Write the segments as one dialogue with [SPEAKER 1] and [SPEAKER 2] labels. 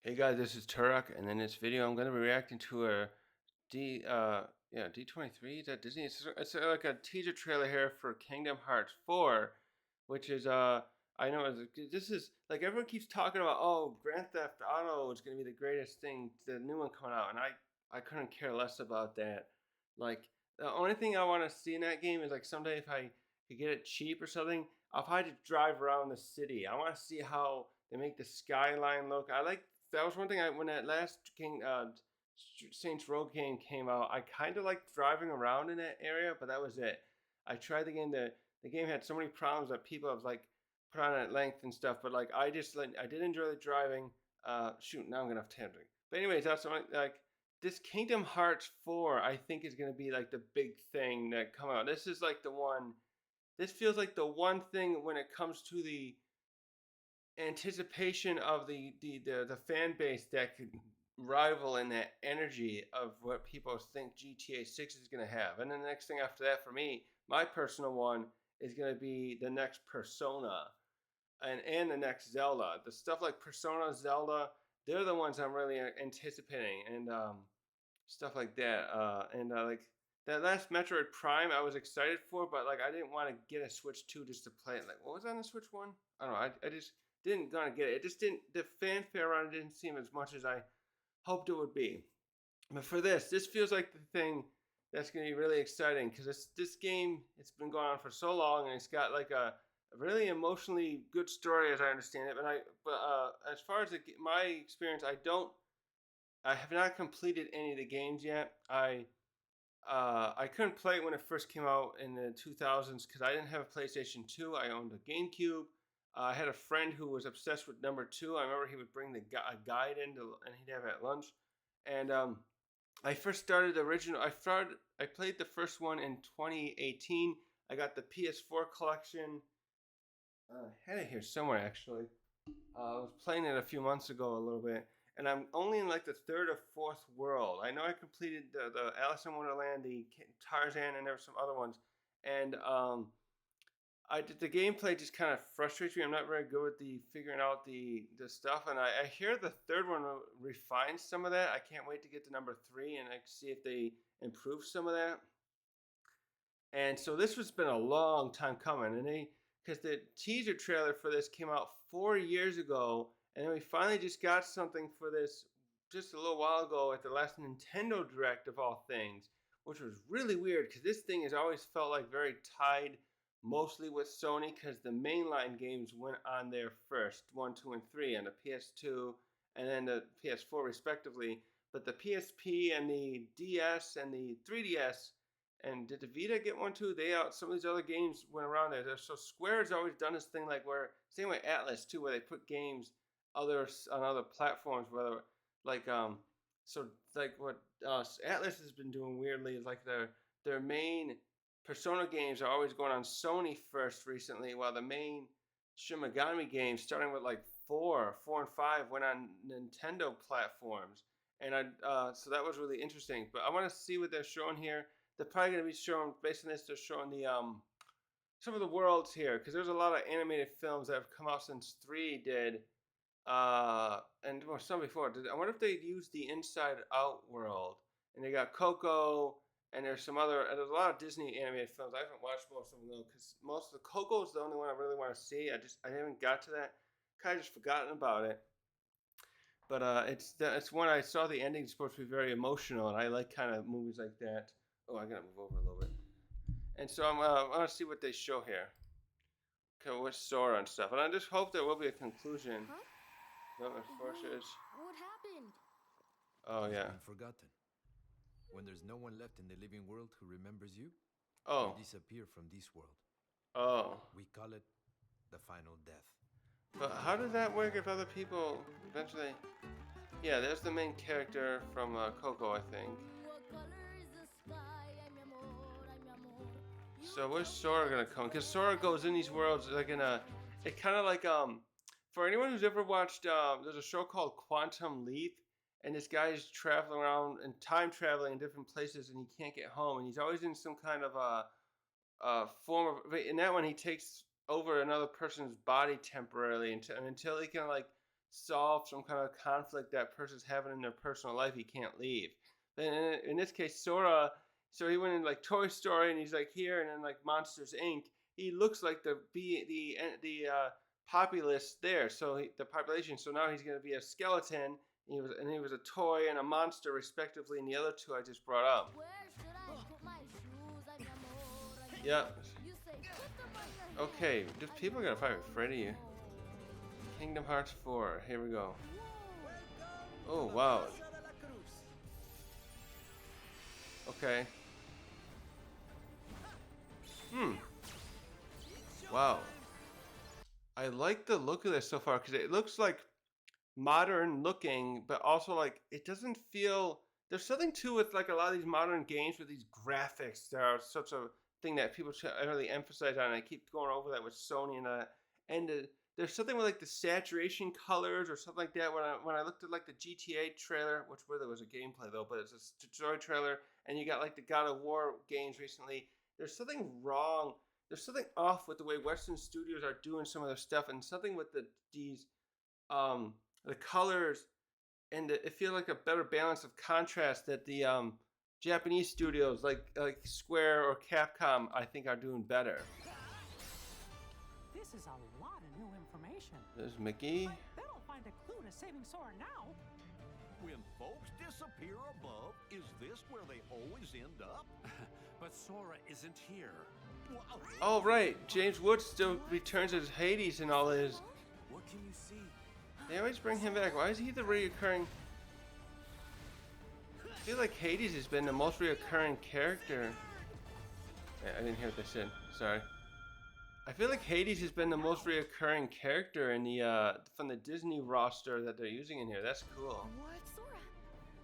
[SPEAKER 1] Hey guys, this is Turok, and in this video, I'm going to be reacting to a D23. Is that Disney? It's like a teaser trailer here for Kingdom Hearts 4, which is I know this is like everyone keeps talking about. Oh, Grand Theft Auto is going to be the greatest thing, the new one coming out, and I couldn't care less about that. Like the only thing I want to see in that game is like someday if I could get it cheap or something, I'll probably just drive around the city. I want to see how they make the skyline look. I like that was one thing when that last Saints Row game came out. I kind of liked driving around in that area, but that was it. I tried the game. The game had so many problems that people have like put on at length and stuff. But like I did enjoy the driving. Shoot, now I'm gonna have tangent. But anyways, that's something like this Kingdom Hearts 4. I think is gonna be like the big thing that come out. This is like the one. This feels like the one thing when it comes to the anticipation of the fan base that could rival in that energy of what people think GTA 6 is going to have. And then the next thing after that for me, my personal one is going to be the next Persona and the next Zelda. The stuff like Persona, Zelda, they're the ones I'm really anticipating and stuff like that. Like that last Metroid Prime, I was excited for, but like I didn't want to get a Switch 2 just to play it. Like what was on the Switch 1? I don't know. I just didn't gonna get it. It just didn't. The fanfare around it didn't seem as much as I hoped it would be. But for this feels like the thing that's gonna be really exciting because this game it's been going on for so long and it's got like a really emotionally good story as I understand it. But as far as my experience, I have not completed any of the games yet. I couldn't play it when it first came out in the 2000s because I didn't have a PlayStation 2. I owned a GameCube. I had a friend who was obsessed with number two. I remember he would bring a guide in and he'd have it at lunch. And I first started the original. I played the first one in 2018. I got the PS4 collection. I had it here somewhere actually. I was playing it a few months ago a little bit, and I'm only in like the third or fourth world. I know I completed the Alice in Wonderland, the Tarzan, and there were some other ones. And I did the gameplay just kind of frustrates me. I'm not very good with the figuring out the stuff, and I hear the third one refines some of that. I can't wait to get to number three and like, see if they improve some of that. And so this has been a long time coming, and they because the teaser trailer for this came out 4 years ago, and then we finally just got something for this just a little while ago at the last Nintendo Direct of all things, which was really weird because this thing has always felt like very tied mostly with Sony because the mainline games went on there first, one, two, and three on the PS2 and then the PS4 respectively. But the PSP and the DS and the 3DS and did the Vita get one too? They out some of these other games went around there. So Square's always done this thing like where same way Atlas too, where they put games others on other platforms, whether like so like what Atlas has been doing weirdly is like their main Persona games are always going on Sony first recently, while the main Shin Megami games, starting with like four and five, went on Nintendo platforms, and so that was really interesting. But I want to see what they're showing here. They're probably going to be showing based on this. They're showing the some of the worlds here because there's a lot of animated films that have come out since three did, and well, some before. I wonder if they used the Inside Out world, and they got Coco, and there's some other. And there's a lot of Disney animated films. I haven't watched most of them though because most of the Coco is the only one I really want to see. I haven't got to that. Kind of just forgotten about it. But it's one I saw the ending is supposed to be very emotional, and I like kind of movies like that. Oh, I gotta move over a little bit. And so I want to see what they show here. Okay, with Sora and stuff, and I just hope there will be a conclusion.
[SPEAKER 2] Huh?
[SPEAKER 1] No, forces.
[SPEAKER 2] What happened?
[SPEAKER 1] Oh
[SPEAKER 3] He's
[SPEAKER 1] yeah.
[SPEAKER 3] been forgotten. When there's no one left in the living world who remembers you, you
[SPEAKER 1] Oh.
[SPEAKER 3] disappear from this world.
[SPEAKER 1] Oh.
[SPEAKER 3] We call it the final death.
[SPEAKER 1] But how does that work if other people eventually? Yeah, there's the main character from Coco, I think.
[SPEAKER 2] What color is the sky? Ay, mi amor, ay, mi amor.
[SPEAKER 1] So where's Sora gonna come? Because Sora goes in these worlds like in a. It kind of like For anyone who's ever watched there's a show called Quantum Leap, and this guy's traveling around and time traveling in different places, and he can't get home, and he's always in some kind of form of. In that one, he takes over another person's body temporarily until he can like solve some kind of conflict that person's having in their personal life. He can't leave. Then in this case, Sora, so he went in like Toy Story, and he's like here, and then like Monsters Inc. He looks like the populace there. So the population. So now he's gonna be a skeleton. He was a toy and a monster respectively, in the other two I just brought up.
[SPEAKER 2] Where should I put my shoes? Ay, mi amor, ay, mi
[SPEAKER 1] Yep.
[SPEAKER 2] amor. You say, put them on your head.
[SPEAKER 1] Okay, just people are gonna fight with Freddy. Kingdom Hearts 4. Here we go. Oh wow. Okay. Wow. I like the look of this so far because it looks like modern looking, but also like it doesn't feel. There's something to with like a lot of these modern games with these graphics. There are such a thing that people really emphasize on. And I keep going over that with Sony and there's something with like the saturation colors or something like that. When I looked at like the GTA trailer, which where there was a gameplay though, but it's a story trailer, and you got like the God of War games recently. There's something wrong. There's something off with the way Western studios are doing some of their stuff, and something with the colors, and it feels like a better balance of contrast that the Japanese studios like Square or Capcom I think are doing better.
[SPEAKER 4] This is a lot of new information.
[SPEAKER 1] There's Mickey.
[SPEAKER 4] But they'll find a clue to saving Sora now.
[SPEAKER 5] When folks disappear above, is this where they always end up?
[SPEAKER 6] But Sora isn't here.
[SPEAKER 1] Oh right, James Woods still returns as Hades and all his.
[SPEAKER 6] What can you see?
[SPEAKER 1] They always bring him back. Why is he the reoccurring? I feel like Hades has been the most reoccurring character. I didn't hear what they said. Sorry. I feel like Hades has been the most reoccurring character in the from the Disney roster that they're using in here. That's cool.
[SPEAKER 2] What? Sora,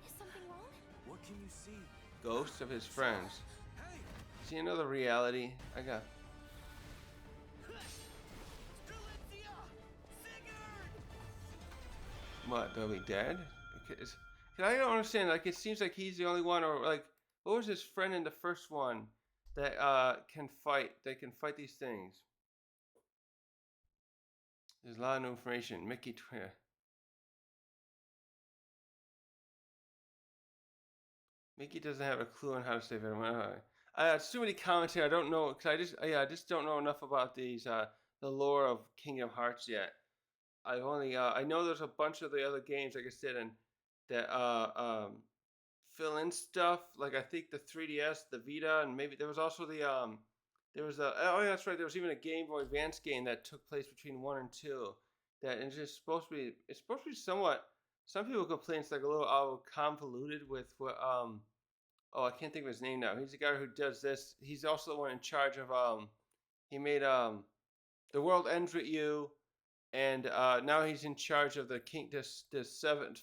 [SPEAKER 2] is something wrong?
[SPEAKER 6] What can you see?
[SPEAKER 1] Ghosts of his friends.
[SPEAKER 6] Hey!
[SPEAKER 1] See another reality. I got. What? They'll be dead? I don't understand. Like, it seems like he's the only one, or like, what was his friend in the first one that can fight? They can fight these things. There's a lot of new information. Mickey Twitter. Mickey doesn't have a clue on how to save everyone. It's too many commentary. I don't know because I just don't know enough about these the lore of Kingdom Hearts yet. I've only I know there's a bunch of the other games like I said and that fill in stuff like I think the 3DS, the Vita, and maybe there was also the there was a oh yeah that's right there was even a Game Boy Advance game that took place between 1 and 2 that it's just supposed to be somewhat. Some people complain it's like a little convoluted with what oh I can't think of his name now. He's the guy who does this. He's also the one in charge of he made The World Ends With You, and now he's in charge of the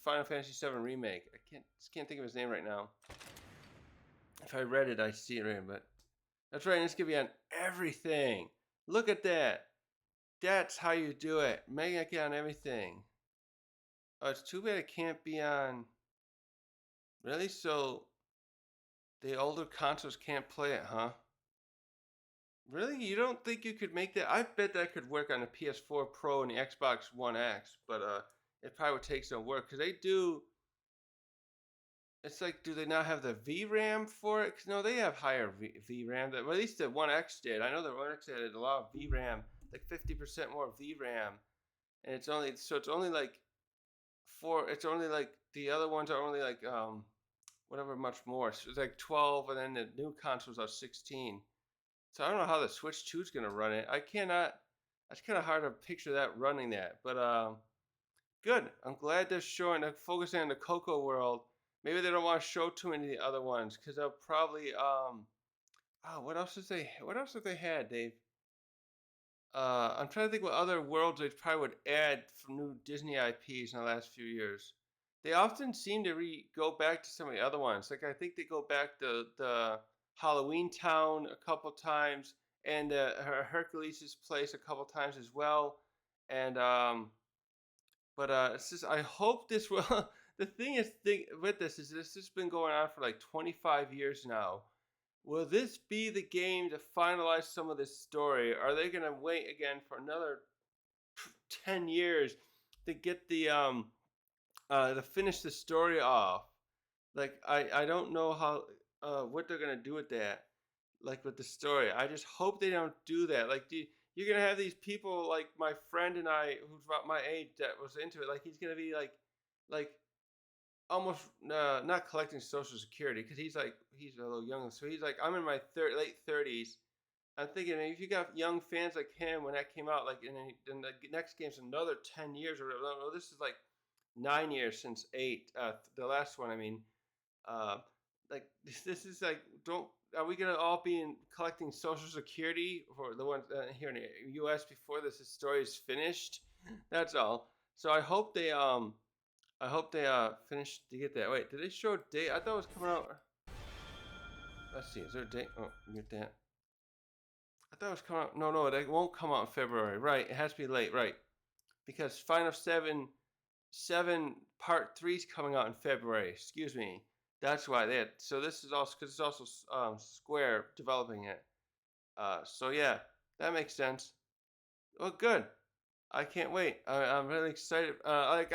[SPEAKER 1] Final Fantasy VII remake. I can't think of his name right now. If I read it, I see it right. But that's right. And it's gonna be on everything. Look at that. That's how you do it. Make it on everything. Oh, it's too bad it can't be on. Really? So the older consoles can't play it, huh? Really? You don't think you could make that? I bet that could work on the PS4 Pro and the Xbox One X, but it probably would take some work because they do. It's like, do they not have the VRAM for it? 'Cause no, they have higher VRAM. Well, at least the One X did. I know the One X had a lot of VRAM, like 50% more VRAM, and it's only like it's only like the other ones are only like whatever much more. So it's like 12, and then the new consoles are 16. So I don't know how the Switch 2 is gonna run it. I cannot. It's kind of hard to picture that running that, but good. I'm glad they're focusing on the Coco world. Maybe they don't want to show too many of the other ones because they'll probably what else have they had, Dave? I'm trying to think what other worlds they probably would add from new Disney IPs in the last few years. They often seem to go back to some of the other ones. Like I think they go back to the Halloween Town a couple times, and Hercules' place a couple times as well. And but it's just I hope this will. The thing with this is this has been going on for like 25 years now. Will this be the game to finalize some of this story? Are they going to wait again for another 10 years to get the to finish the story off. Like I don't know how what they're gonna do with that. Like with the story, I just hope they don't do that. Like you're gonna have these people like my friend and I, who's about my age, that was into it. Like he's gonna be like almost not collecting social security because he's a little young. So he's like I'm in my late 30s. I'm thinking if you got young fans like him when that came out, like and then the next game's another 10 years or whatever. No, this is like 9 years since eight. The last one, I mean, uh, like this is like don't. Are we gonna all be collecting Social Security for the ones here in the U.S. before this story is finished? That's all. So I hope they finish to get that. Wait, did they show a date? I thought it was coming out. Let's see. Is there a date? Oh, mute that. I thought it was coming out. No, it won't come out in February. Right? It has to be late. Right? Because Final Seven Part 3 is coming out in February. Excuse me. That's why they had. So this is also because it's also Square developing it. So yeah, that makes sense. Well, good. I can't wait. I'm really excited. I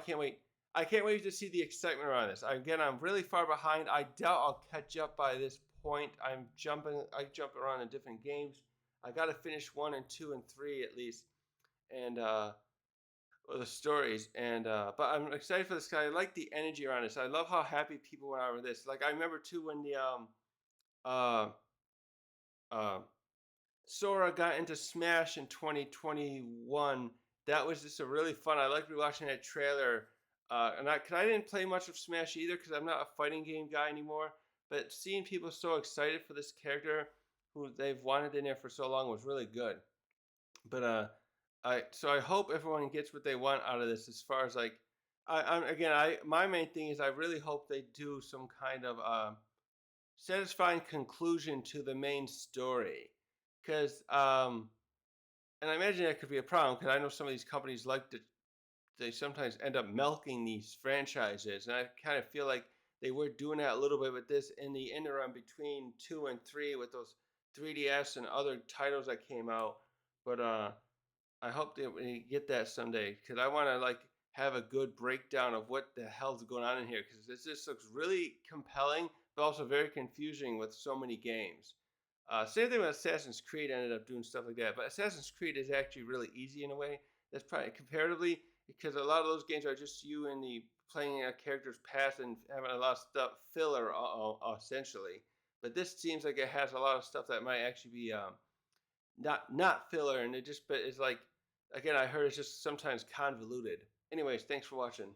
[SPEAKER 1] can't wait. I can't wait to see the excitement around this. Again, I'm really far behind. I doubt I'll catch up by this point. I jump around in different games. I got to finish 1 and 2 and 3 at least, and the stories. And but I'm excited for this guy. I like the energy around this. I love how happy people were over this. Like I remember too when the uh uh Sora got into Smash in 2021. That was just a really fun. I liked rewatching that trailer. I didn't play much of Smash either because I'm not a fighting game guy anymore. But seeing people so excited for this character who they've wanted in there for so long was really good. But I hope everyone gets what they want out of this. As far as like, my main thing is I really hope they do some kind of satisfying conclusion to the main story. Because and I imagine that could be a problem because I know some of these companies they sometimes end up milking these franchises, and I kind of feel like they were doing that a little bit with this in the interim between 2 and 3 with those 3DS and other titles that came out. But I hope that we get that someday because I want to like have a good breakdown of what the hell's going on in here because this just looks really compelling, but also very confusing with so many games. Same thing with Assassin's Creed ended up doing stuff like that, but Assassin's Creed is actually really easy in a way. That's probably comparatively because a lot of those games are just you in the playing a character's past and having a lot of stuff filler essentially. But this seems like it has a lot of stuff that might actually be not filler, and it just but it's like again I heard it's just sometimes convoluted. Anyways, thanks for watching.